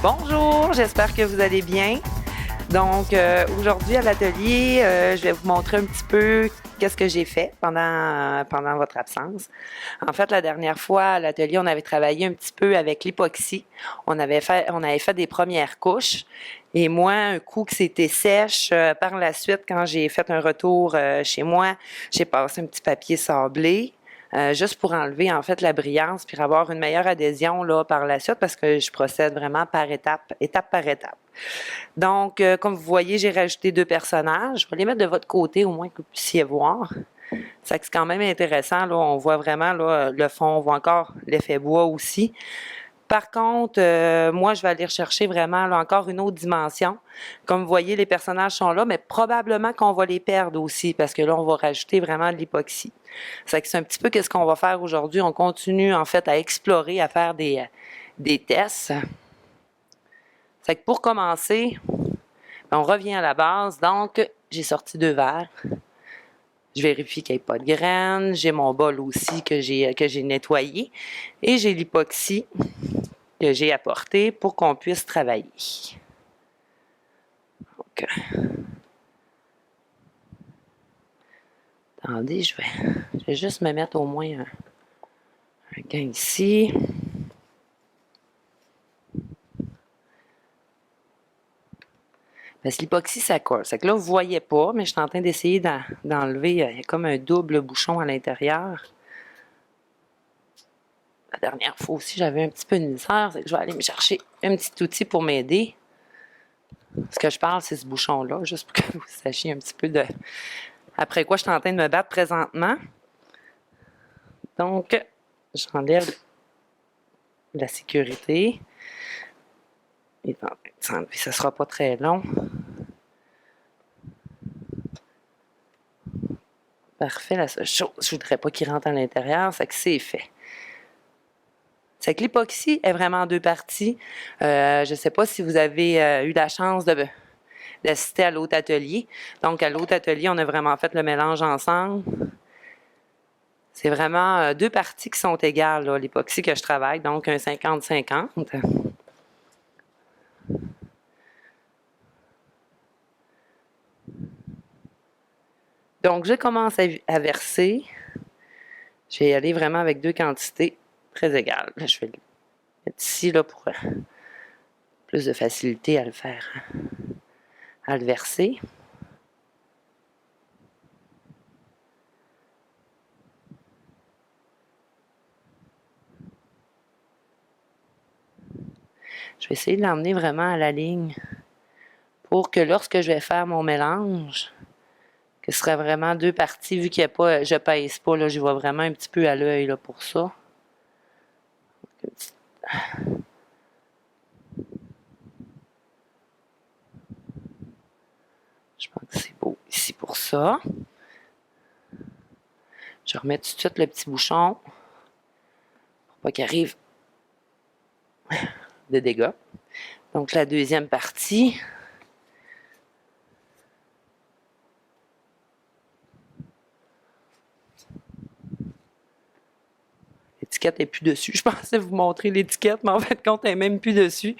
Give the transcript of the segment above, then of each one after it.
Bonjour, j'espère que vous allez bien. Donc, aujourd'hui à l'atelier, je vais vous montrer un petit peu qu'est-ce que j'ai fait pendant votre absence. En fait, la dernière fois à l'atelier, on avait travaillé un petit peu avec l'époxy. On avait fait des premières couches. Et moi, un coup que c'était sèche, par la suite, quand j'ai fait un retour chez moi, j'ai passé un petit papier sablé. Juste pour enlever en fait la brillance puis avoir une meilleure adhésion là par la suite parce que je procède vraiment par étape par étape. Donc, comme vous voyez, j'ai rajouté 2 personnages. Je vais les mettre de votre côté au moins que vous puissiez voir. C'est quand même intéressant. Là, on voit vraiment là, le fond, on voit encore l'effet bois aussi. Par contre, moi, je vais aller rechercher vraiment là, encore une autre dimension. Comme vous voyez, les personnages sont là, mais probablement qu'on va les perdre aussi parce que là, on va rajouter vraiment de l'époxy. C'est un petit peu qu'est-ce qu'on va faire aujourd'hui. On continue en fait à explorer, à faire des tests. C'est que pour commencer, on revient à la base. Donc, j'ai sorti 2 verres. Je vérifie qu'il n'y ait pas de graines. J'ai mon bol aussi que j'ai nettoyé. Et j'ai l'époxy que j'ai apporté pour qu'on puisse travailler. Donc, attendez, je vais juste me mettre au moins un gain ici. Parce que l'époxy, ça colle. C'est que là, vous ne voyez pas, mais je suis en train d'essayer d'enlever. Il y a comme un double bouchon à l'intérieur. La dernière fois aussi, j'avais un petit peu de misère. C'est que je vais aller me chercher un petit outil pour m'aider. Ce que je parle, c'est ce bouchon-là, juste pour que vous sachiez un petit peu de... Après quoi, je suis en train de me battre présentement. Donc, j'enlève la sécurité. Il est en train de s'enlever. Ça ne sera pas très long. Parfait. La seule chose, je ne voudrais pas qu'il rentre à l'intérieur, c'est que c'est fait. C'est que l'époxy est vraiment en 2 parties. Je ne sais pas si vous avez eu la chance d'assister à l'autre atelier. Donc, à l'autre atelier, on a vraiment fait le mélange ensemble. C'est vraiment 2 parties qui sont égales, l'époxy que je travaille, donc un 50-50. Donc, je commence à verser. Je vais y aller vraiment avec 2 quantités très égales. Là, je vais le mettre ici là, pour plus de facilité à le faire, à le verser. Je vais essayer de l'emmener vraiment à la ligne pour que lorsque je vais faire mon mélange, que ce sera vraiment 2 parties, vu qu'il n'y a pas, je pèse pas, là, je vois vraiment un petit peu à l'œil là, pour ça. Je pense que c'est beau ici pour ça. Je remets tout de suite le petit bouchon pour pas qu'il arrive de dégâts. Donc la deuxième partie. L'étiquette n'est plus dessus. Je pensais vous montrer l'étiquette, mais en fait, compte, elle n'est même plus dessus.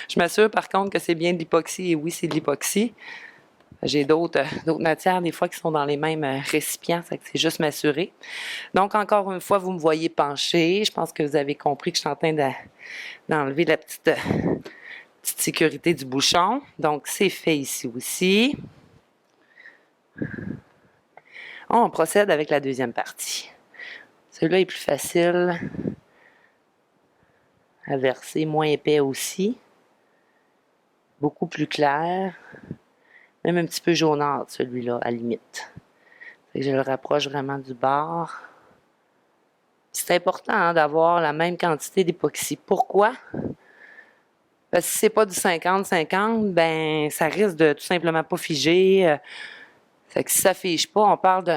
Je m'assure par contre que c'est bien de l'époxy. Et oui, c'est de l'époxy. J'ai d'autres matières, des fois, qui sont dans les mêmes récipients. C'est juste m'assurer. Donc, encore une fois, vous me voyez pencher. Je pense que vous avez compris que je suis en train d'enlever la petite sécurité du bouchon. Donc, c'est fait ici aussi. On procède avec la deuxième partie. Celui-là est plus facile à verser, moins épais aussi. Beaucoup plus clair. Même un petit peu jaunâtre, celui-là, à la limite. Je le rapproche vraiment du bord. C'est important hein, d'avoir la même quantité d'époxy. Pourquoi? Parce que si c'est pas du 50-50, ben ça risque de tout simplement pas figer. Fait que si ça fige pas, on parle de...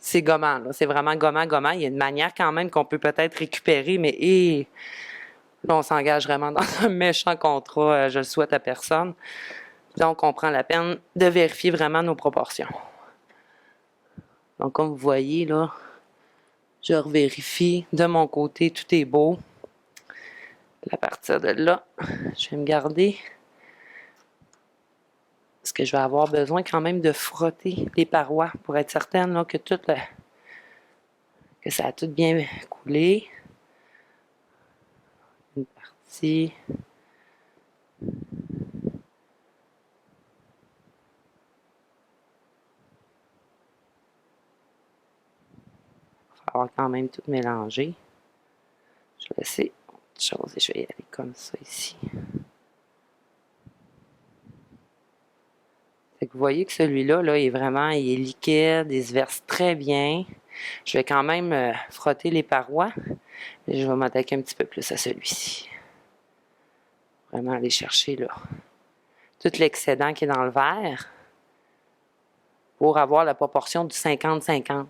C'est gommant, là. C'est vraiment gommant. Il y a une manière quand même qu'on peut peut-être récupérer, mais Là, on s'engage vraiment dans un méchant contrat, je le souhaite à personne. Donc, on prend la peine de vérifier vraiment nos proportions. Donc, comme vous voyez, là, je revérifie. De mon côté, tout est beau. À partir de là, je vais me garder. Parce que je vais avoir besoin quand même de frotter les parois pour être certaine là, que que ça a tout bien coulé. Une partie. Il va falloir quand même tout mélanger. Je vais laisser autre chose et je vais y aller comme ça ici. Fait que vous voyez que celui-là, là, il est liquide, il se verse très bien. Je vais quand même frotter les parois, mais je vais m'attaquer un petit peu plus à celui-ci. Vraiment aller chercher là tout l'excédent qui est dans le verre pour avoir la proportion du 50-50.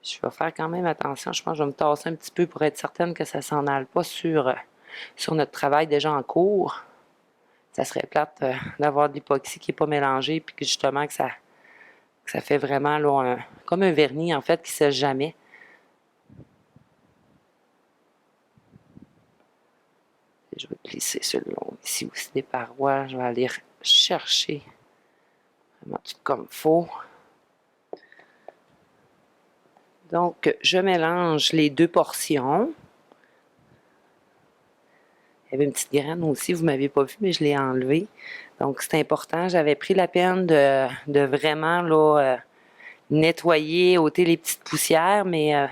Je vais faire quand même attention. Je pense que je vais me tasser un petit peu pour être certaine que ça ne s'en aille pas sur notre travail déjà en cours. Ça serait plate d'avoir de l'époxy qui n'est pas mélangé puis que justement que ça fait vraiment là, comme un vernis en fait qui ne sèche jamais. Je vais glisser sur le long ici aussi des parois. Je vais aller chercher vraiment tout comme il faut. Donc, je mélange les deux portions. Il y avait une petite graine aussi, vous ne m'avez pas vu, mais je l'ai enlevée. Donc, c'est important. J'avais pris la peine de vraiment là, nettoyer, ôter les petites poussières, mais il y a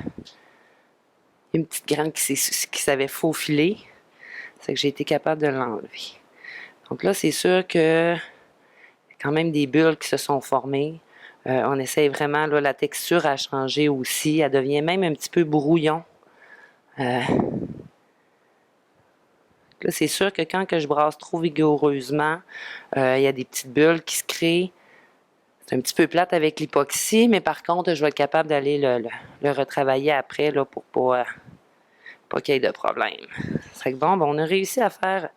une petite graine qui s'avait faufilée. C'est que j'ai été capable de l'enlever. Donc là, c'est sûr que y a quand même des bulles qui se sont formées. On essaye vraiment, là, la texture a changé aussi. Elle devient même un petit peu brouillon. Là, c'est sûr que quand je brasse trop vigoureusement, il y a des petites bulles qui se créent. C'est un petit peu plate avec l'époxy, mais par contre, je vais être capable d'aller le retravailler après là, pour pas qu'il y ait de problème. C'est que bon, on a réussi à faire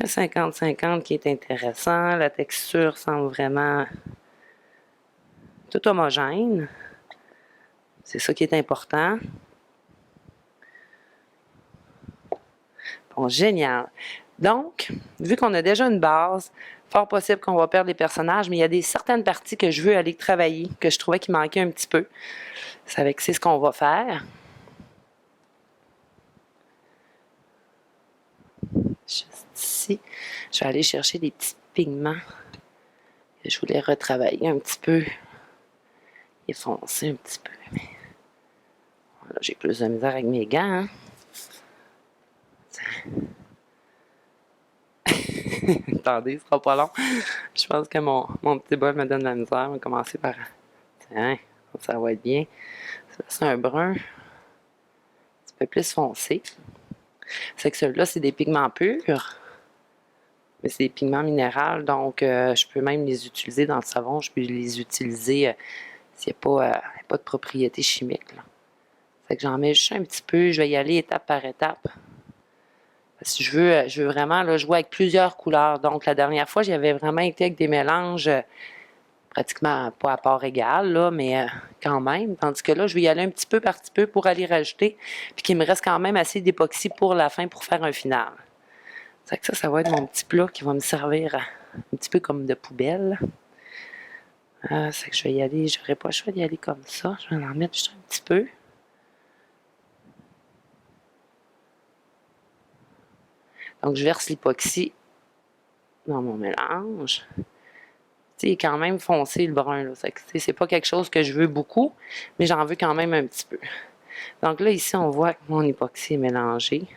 un 50-50 qui est intéressant. La texture semble vraiment tout homogène. C'est ça qui est important. Bon, génial. Donc, vu qu'on a déjà une base, fort possible qu'on va perdre les personnages, mais il y a certaines parties que je veux aller travailler, que je trouvais qu'il manquait un petit peu. C'est ce qu'on va faire. Juste ici, je vais aller chercher des petits pigments que je voulais retravailler un petit peu, effoncer un petit peu. Mais là, j'ai plus de misère avec mes gants. Hein? Attendez, ce sera pas long. Je pense que mon petit bol me donne de la misère. On va commencer par... Tiens, ça va être bien. C'est un brun un petit peu plus foncé. C'est que ceux-là, c'est des pigments purs. Mais c'est des pigments minéraux, donc je peux même les utiliser dans le savon. Je peux les utiliser s'il n'y a pas de propriétés chimiques. Là. C'est que j'en mets juste un petit peu. Je vais y aller étape par étape. Parce que je veux vraiment là, jouer avec plusieurs couleurs. Donc, la dernière fois, j'avais vraiment été avec des mélanges pratiquement pas à part égale, là, mais quand même. Tandis que là, je vais y aller un petit peu par petit peu pour aller rajouter. Puis qu'il me reste quand même assez d'époxy pour la fin pour faire un final. C'est que ça va être mon petit plat qui va me servir un petit peu comme de poubelle. C'est que je vais y aller, j'aurais pas le choix d'y aller comme ça. Je vais en mettre juste un petit peu. Donc, je verse l'époxy dans mon mélange. Il est quand même foncé le brun. Là. C'est pas quelque chose que je veux beaucoup, mais j'en veux quand même un petit peu. Donc là, ici, on voit que mon époxy est mélangé.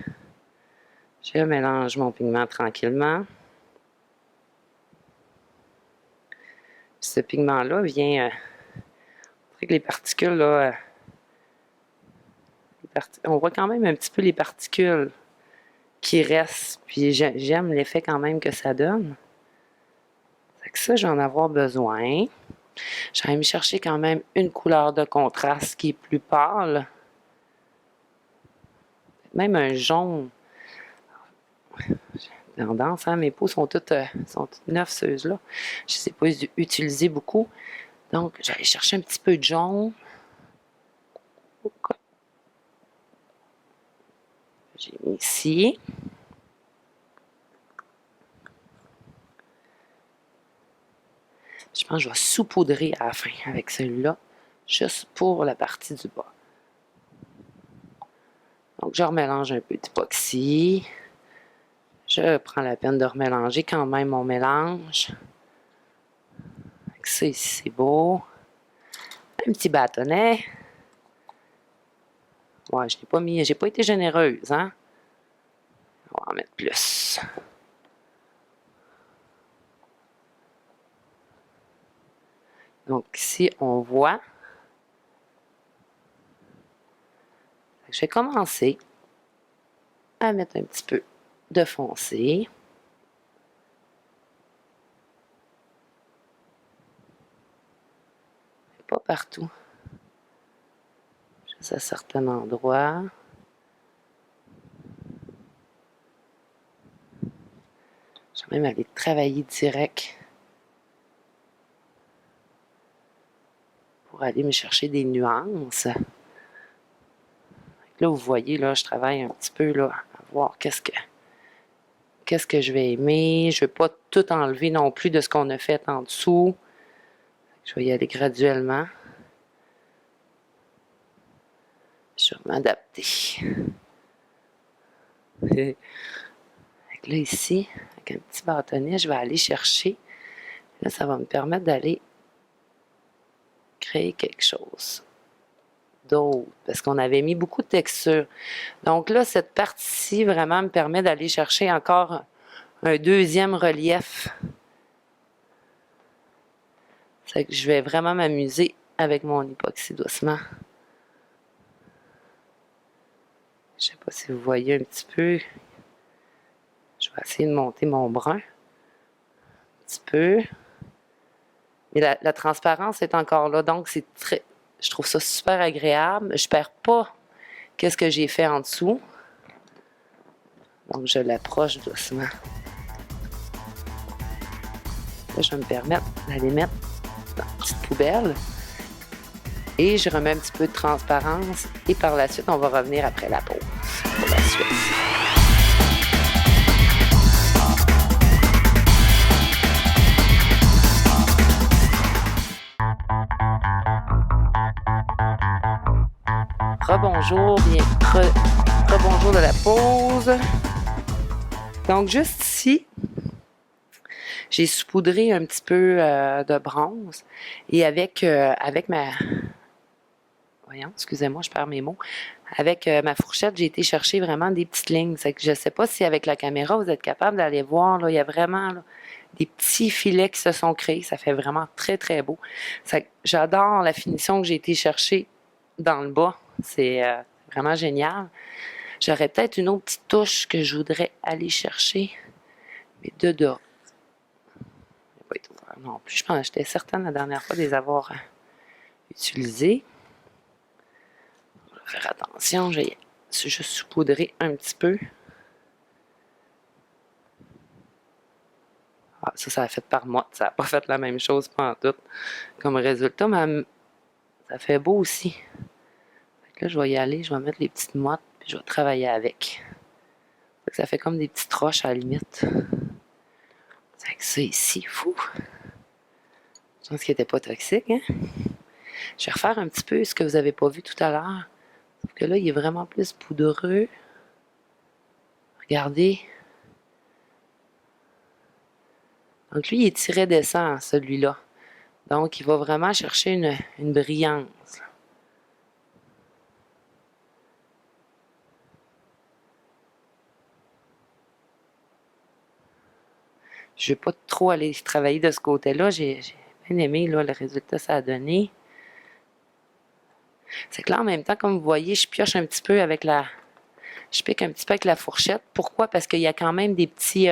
Je mélange mon pigment tranquillement. Puis ce pigment-là vient... les particules, là... on voit quand même un petit peu les particules qui restent. Puis j'aime l'effet quand même que ça donne. Fait que ça, je vais en avoir besoin. J'allais me chercher quand même une couleur de contraste qui est plus pâle. Même un jaune. J'ai tendance, hein? Mes peaux sont toutes neuves, ceux-là. Je ne sais pas utiliser beaucoup. Donc, j'allais chercher un petit peu de jaune. J'ai mis ici. Je pense que je vais saupoudrer à la fin avec celui-là, juste pour la partie du bas. Donc, je remélange un peu d'époxy. Je prends la peine de remélanger quand même mon mélange. Ça ici, c'est beau. Un petit bâtonnet. Ouais, je n'ai pas mis, j'ai pas été généreuse, hein? On va en mettre plus. Donc ici, on voit. Je vais commencer à mettre un petit peu de foncé. Pas partout. Juste à certains endroits. Je vais même aller travailler direct pour aller me chercher des nuances. Là, vous voyez, là, je travaille un petit peu là, à voir qu'est-ce que je vais aimer. Je ne vais pas tout enlever non plus de ce qu'on a fait en dessous. Je vais y aller graduellement. Je vais m'adapter. Là, ici, avec un petit bâtonnet, je vais aller chercher. Là, ça va me permettre d'aller créer quelque chose d'autre. Parce qu'on avait mis beaucoup de texture. Donc là, cette partie-ci, vraiment, me permet d'aller chercher encore un deuxième relief. C'est que je vais vraiment m'amuser avec mon époxy doucement. Je ne sais pas si vous voyez un petit peu. Je vais essayer de monter mon brun. Un petit peu. Mais la transparence est encore là, donc c'est très. Je trouve ça super agréable. Je ne perds pas qu'est-ce que j'ai fait en dessous. Donc je l'approche doucement. Là, je vais me permettre d'aller mettre dans une petite poubelle. Et je remets un petit peu de transparence. Et par la suite, on va revenir après la pause pour la suite. Rebonjour, bien. Rebonjour de la pause. Donc, juste ici, j'ai saupoudré un petit peu de bronze. Et avec ma... Voyons, excusez-moi, je perds mes mots. Avec ma fourchette, j'ai été chercher vraiment des petites lignes. C'est que je ne sais pas si avec la caméra, vous êtes capable d'aller voir. Là, il y a vraiment là, des petits filets qui se sont créés. Ça fait vraiment très, très beau. J'adore la finition que j'ai été chercher dans le bas. C'est vraiment génial. J'aurais peut-être une autre petite touche que je voudrais aller chercher. Mais dedans. Non plus, je pense que j'étais certaine la dernière fois de les avoir utilisés. Je vais faire attention, je vais juste saupoudrer un petit peu. Ah, ça a fait par moi. Ça n'a pas fait la même chose pantoute comme résultat, mais ça fait beau aussi. Là, je vais y aller, je vais mettre les petites mottes, puis je vais travailler avec. Ça fait comme des petites roches à la limite. C'est que ça ici, fou. Je pense qu'il n'était pas toxique, hein? Je vais refaire un petit peu ce que vous n'avez pas vu tout à l'heure. Sauf que là, il est vraiment plus poudreux. Regardez. Donc lui, il est tiré d'essence, celui-là. Donc, il va vraiment chercher une brillance. Je ne vais pas trop aller travailler de ce côté-là. J'ai bien aimé là, le résultat que ça a donné. C'est que là, en même temps, comme vous voyez, je pioche un petit peu avec la... Je pique un petit peu avec la fourchette. Pourquoi? Parce qu'il y a quand même des petits...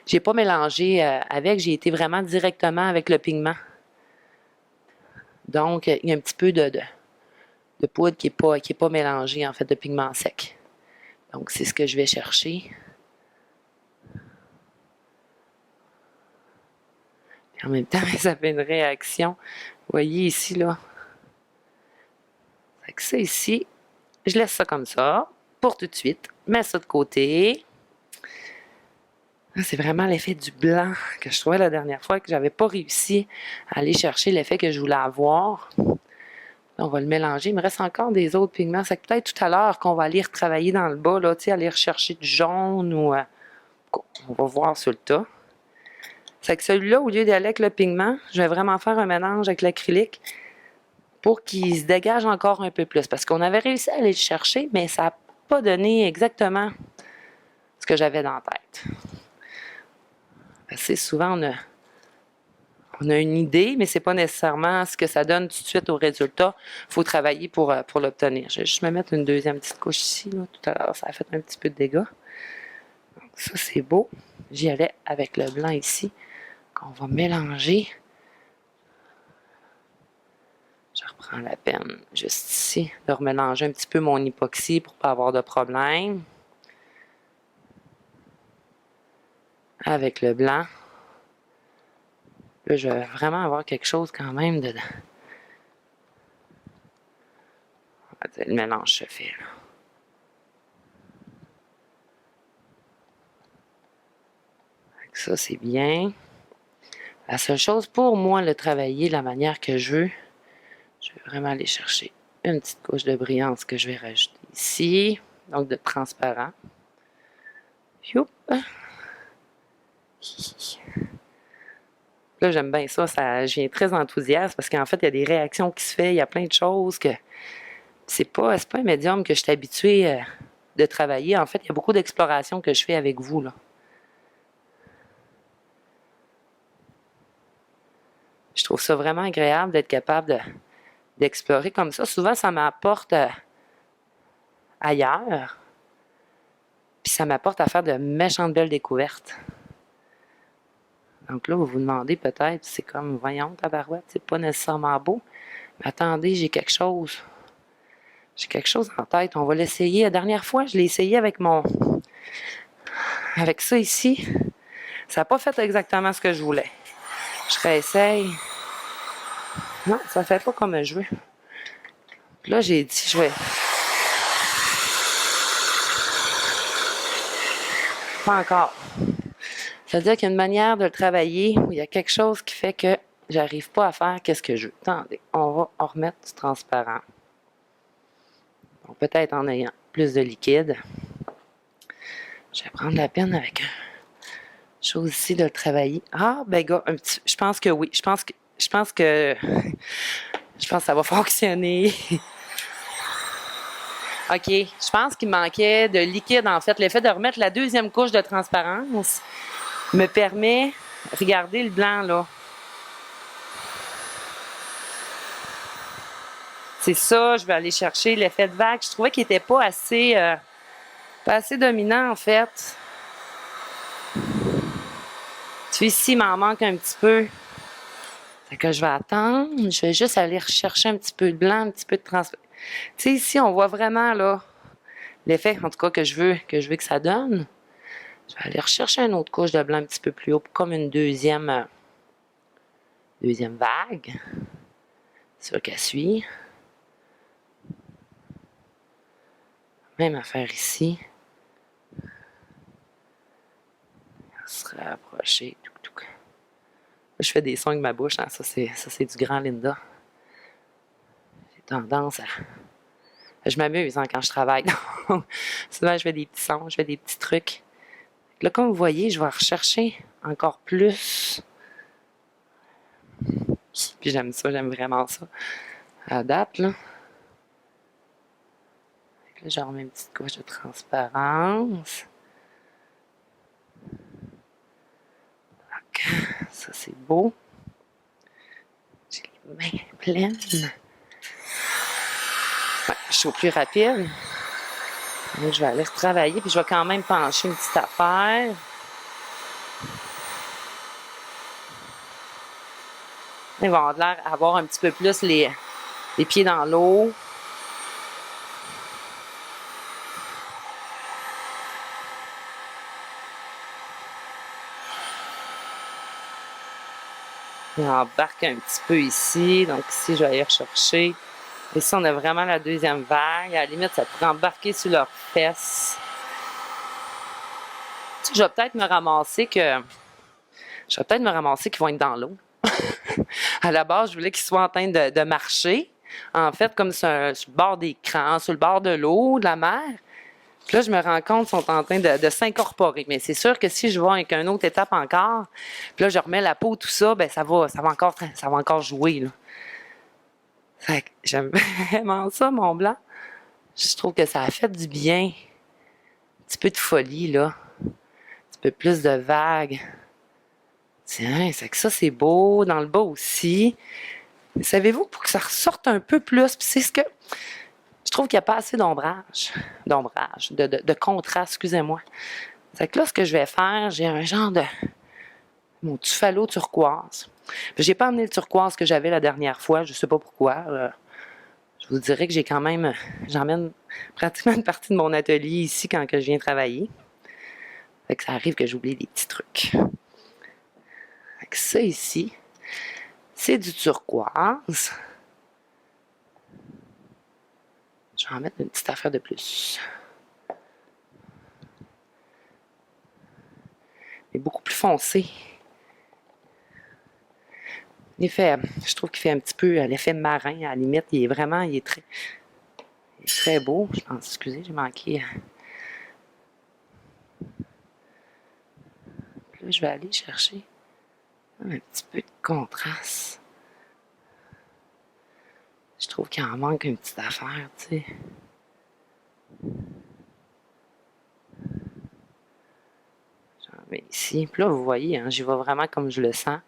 j'ai pas mélangé avec. J'ai été vraiment directement avec le pigment. Donc, il y a un petit peu de poudre qui est pas mélangée, en fait, de pigment sec. Donc, c'est ce que je vais chercher. Puis en même temps, ça fait une réaction. Vous voyez ici, là. Fait que ça ici, je laisse ça comme ça, pour tout de suite. Mets ça de côté. C'est vraiment l'effet du blanc que je trouvais la dernière fois, que j'avais pas réussi à aller chercher l'effet que je voulais avoir. Là, on va le mélanger. Il me reste encore des autres pigments. C'est peut-être tout à l'heure qu'on va aller retravailler dans le bas, là, aller rechercher du jaune ou... on va voir sur le tas. C'est que celui-là, au lieu d'aller avec le pigment, je vais vraiment faire un mélange avec l'acrylique pour qu'il se dégage encore un peu plus. Parce qu'on avait réussi à aller le chercher, mais ça n'a pas donné exactement ce que j'avais dans la tête. Assez souvent, on a une idée, mais c'est pas nécessairement ce que ça donne tout de suite au résultat. Il faut travailler pour l'obtenir. Je vais juste me mettre une deuxième petite couche ici. Là. Tout à l'heure, ça a fait un petit peu de dégâts. Donc, ça, c'est beau. J'y allais avec le blanc ici, qu'on va mélanger. Je reprends la peine, juste ici, de remélanger un petit peu mon époxy pour ne pas avoir de problème. Avec le blanc. Là, je vais vraiment avoir quelque chose quand même dedans. Le mélange se fait, là. Ça, c'est bien. La seule chose, pour moi, le travailler de la manière que je veux, je vais vraiment aller chercher une petite couche de brillance que je vais rajouter ici. Donc, de transparent. Youp. Là, j'aime bien ça. Je viens très enthousiaste parce qu'en fait, il y a des réactions qui se font. Il y a plein de choses que c'est pas un médium que je suis habituée de travailler. En fait, il y a beaucoup d'explorations que je fais avec vous, là. Je trouve ça vraiment agréable d'être capable d'explorer comme ça. Souvent, ça m'apporte ailleurs. Puis ça m'apporte à faire de méchantes belles découvertes. Donc là, vous vous demandez peut-être, c'est comme, voyons, tabarouette, c'est pas nécessairement beau. Mais attendez, j'ai quelque chose. J'ai quelque chose en tête. On va l'essayer. La dernière fois, je l'ai essayé avec avec ça ici. Ça n'a pas fait exactement ce que je voulais. Je réessaye. Non, ça ne fait pas comme je veux. Là, j'ai dit, je vais... Pas encore. C'est-à-dire qu'il y a une manière de le travailler où il y a quelque chose qui fait que j'arrive pas à faire qu'est-ce que je veux. Attendez, on va en remettre du transparent. Donc, peut-être en ayant plus de liquide. Je vais prendre la peine avec chose ici de le travailler. Ah, ben gars, je pense que oui. Je pense que ça va fonctionner. OK. Je pense qu'il manquait de liquide, en fait. L'effet de remettre la deuxième couche de transparence me permet... Regardez le blanc, là. C'est ça, je vais aller chercher l'effet de vague. Je trouvais qu'il n'était pas assez dominant, en fait. Tu vois, ici, il m'en manque un petit peu. Fait que je vais attendre. Je vais juste aller rechercher un petit peu de blanc, un petit peu de transparence. Tu sais, ici, on voit vraiment, là, l'effet, en tout cas, que je veux que ça donne. Je vais aller rechercher une autre couche de blanc un petit peu plus haut, comme une deuxième vague. C'est sûr qu'elle suit. Même affaire ici. On se rapprocher. Je fais des sons avec ma bouche. Hein. Ça, c'est du grand Linda. J'ai tendance à... Je m'amuse hein, quand je travaille. Souvent, je fais des petits sons, je fais des petits trucs. Là, comme vous voyez, je vais rechercher encore plus. Puis j'aime ça, j'aime vraiment ça. À date, là. Là, je remets une petite couche de transparence. Donc, ça, c'est beau. J'ai les mains pleines. Ouais, je suis au plus rapide. Là, je vais aller retravailler, puis je vais quand même pencher une petite affaire. Ils vont avoir l'air avoir un petit peu plus les pieds dans l'eau. Ils embarquent un petit peu ici. Donc ici, je vais aller rechercher. Ici, on a vraiment la deuxième vague. À la limite, ça pourrait embarquer sur leurs fesses. Tu sais, je vais peut-être me ramasser qu'ils vont être dans l'eau. À la base, je voulais qu'ils soient en train de marcher. En fait, comme sur le bord des crans, sur le bord de l'eau, de la mer. Puis là, je me rends compte qu'ils sont en train de s'incorporer. Mais c'est sûr que si je vais avec une autre étape encore, puis là, je remets la peau, tout ça, ben ça va encore jouer, là. Fait que j'aime vraiment ça, mon blanc. Je trouve que ça a fait du bien. Un petit peu de folie, là. Un petit peu plus de vagues. Tiens, c'est que ça, c'est beau. Dans le bas aussi. Mais savez-vous, pour que ça ressorte un peu plus, puis c'est ce que... Je trouve qu'il n'y a pas assez de contraste, excusez-moi. C'est que là, ce que je vais faire, j'ai un genre de... mon tuffalo turquoise. J'ai pas amené le turquoise que j'avais la dernière fois, je sais pas pourquoi. Je vous dirais que j'emmène pratiquement une partie de mon atelier ici quand que je viens travailler. Fait que ça arrive que j'oublie des petits trucs. Fait que ça ici, c'est du turquoise. Je vais en mettre une petite affaire de plus. Mais beaucoup plus foncé. L'effet, je trouve qu'il fait un petit peu l'effet marin à la limite. Il est très beau. Je pense, excusez, j'ai manqué. Là, je vais aller chercher un petit peu de contraste. Je trouve qu'il en manque une petite affaire, tu sais. J'en mets ici. Puis là, vous voyez, hein, j'y vais vraiment comme je le sens.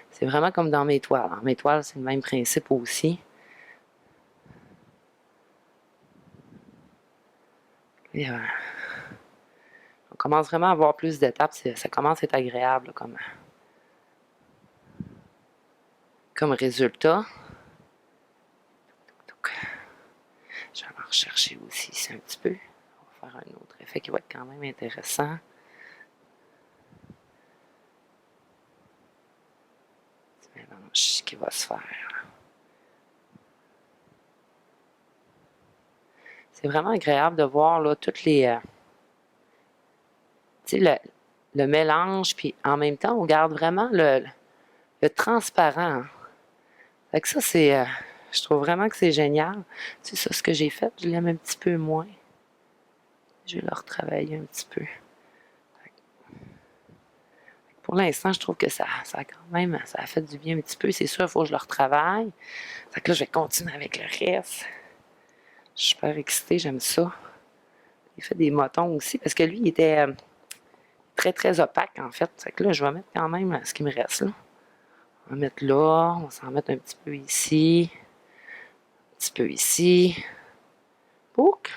C'est vraiment comme dans mes toiles. Alors, mes toiles, c'est le même principe aussi. Et, on commence vraiment à avoir plus d'étapes. Ça commence à être agréable comme résultat. Donc, je vais en rechercher aussi ici un petit peu. On va faire un autre effet qui va être quand même intéressant. Petit mélange qui va se faire. C'est vraiment agréable de voir là, toutes les... tu sais, le mélange, puis en même temps, on garde vraiment le transparent. Hein. Fait que ça, c'est... je trouve vraiment que c'est génial. Tu sais, ça, ce que j'ai fait, je l'aime un petit peu moins. Je vais le retravailler un petit peu. Pour l'instant, je trouve que ça a quand même... ça a fait du bien un petit peu. C'est sûr, il faut que je le retravaille. Fait que là, je vais continuer avec le reste. Je suis super excitée, j'aime ça. Il fait des motons aussi, parce que lui, il était très, très opaque, en fait. Fait que là, je vais mettre quand même ce qui me reste, là. On va mettre là, on va s'en mettre un petit peu ici, un petit peu ici. Pouc!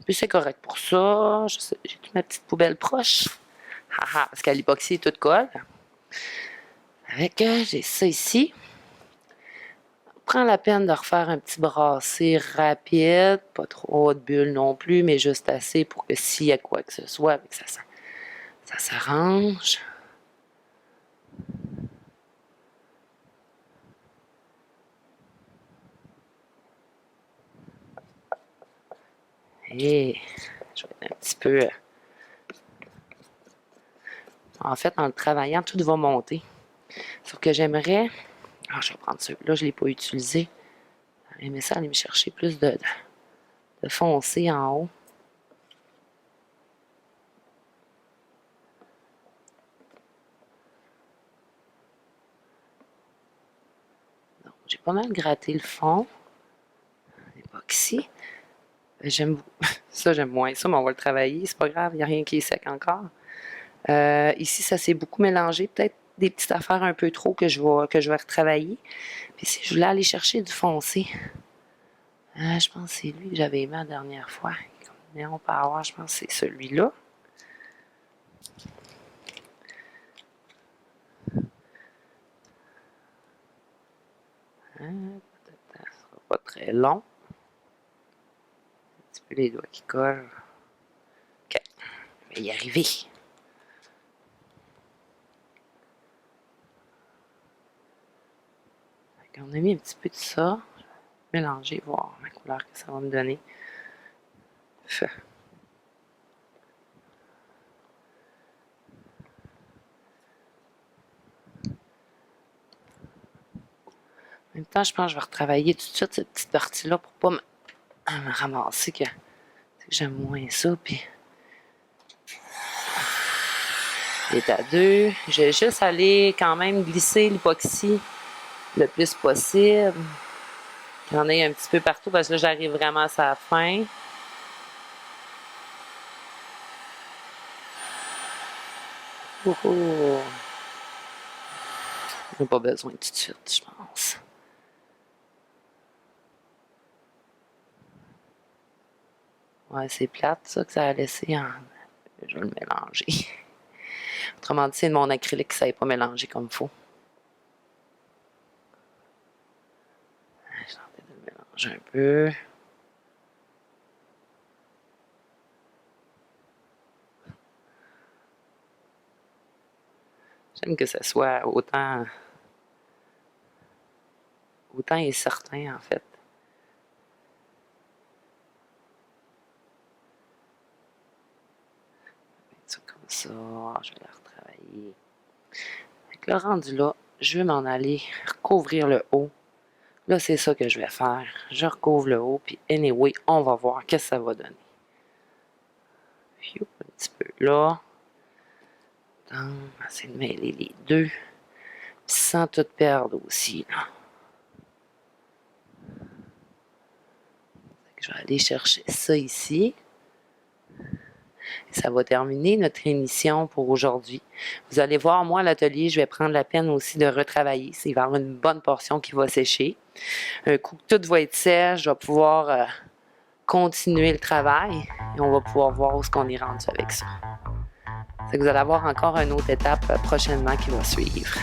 Puis c'est correct pour ça. J'ai toute ma petite poubelle proche. Haha, parce qu'à l'époxy, tout colle. Avec, j'ai ça ici. Prends la peine de refaire un petit brassé rapide, pas trop de bulles non plus, mais juste assez pour que s'il y a quoi que ce soit, ça s'arrange. Et je vais être un petit peu... en fait, en le travaillant, tout va monter. Sauf que j'aimerais... ah, je vais prendre celui-là, je ne l'ai pas utilisé. J'aimerais ça aller me chercher plus de foncé en haut. J'ai pas mal gratté le fond. L'époxy. J'aime ça, j'aime moins ça, mais on va le travailler. C'est pas grave, il n'y a rien qui est sec encore. Ici, ça s'est beaucoup mélangé. Peut-être des petites affaires un peu trop que je vais retravailler. Puis si je voulais aller chercher du foncé, je pense que c'est lui que j'avais aimé la dernière fois. Néon Power, je pense que c'est celui-là. Ça sera pas très long. Un petit peu les doigts qui collent. OK, je vais y arriver. On a mis un petit peu de ça. Je vais mélanger, voir la couleur que ça va me donner. Fait. En même temps, je pense que je vais retravailler tout de suite cette petite partie-là pour pas me ramasser que j'aime moins ça. Puis, il est à 2. Je vais juste aller quand même glisser l'époxy le plus possible. Qu'il y en ait un petit peu partout parce que là, j'arrive vraiment à sa fin. Oh. J'ai pas besoin tout de suite, je pense. Ouais, c'est plate, ça, que ça a laissé en... Je vais le mélanger. Autrement dit, c'est mon acrylique qui ne savait pas mélanger comme il faut. J'ai tenté de le mélanger un peu. J'aime que ce soit autant et certain, en fait. C'est comme ça, je vais la retravailler. Avec le rendu là, je vais m'en aller recouvrir le haut. Là, c'est ça que je vais faire. Je recouvre le haut, puis anyway, on va voir qu'est-ce que ça va donner. Un petit peu là. On va essayer de mêler les deux. Puis sans tout perdre aussi, là. Je vais aller chercher ça ici. Ça va terminer notre émission pour aujourd'hui. Vous allez voir, moi, à l'atelier, je vais prendre la peine aussi de retravailler. Il va y avoir une bonne portion qui va sécher. Un coup que tout va être sèche, je vais pouvoir continuer le travail et on va pouvoir voir où est-ce qu'on est rendu avec ça. Vous allez avoir encore une autre étape prochainement qui va suivre.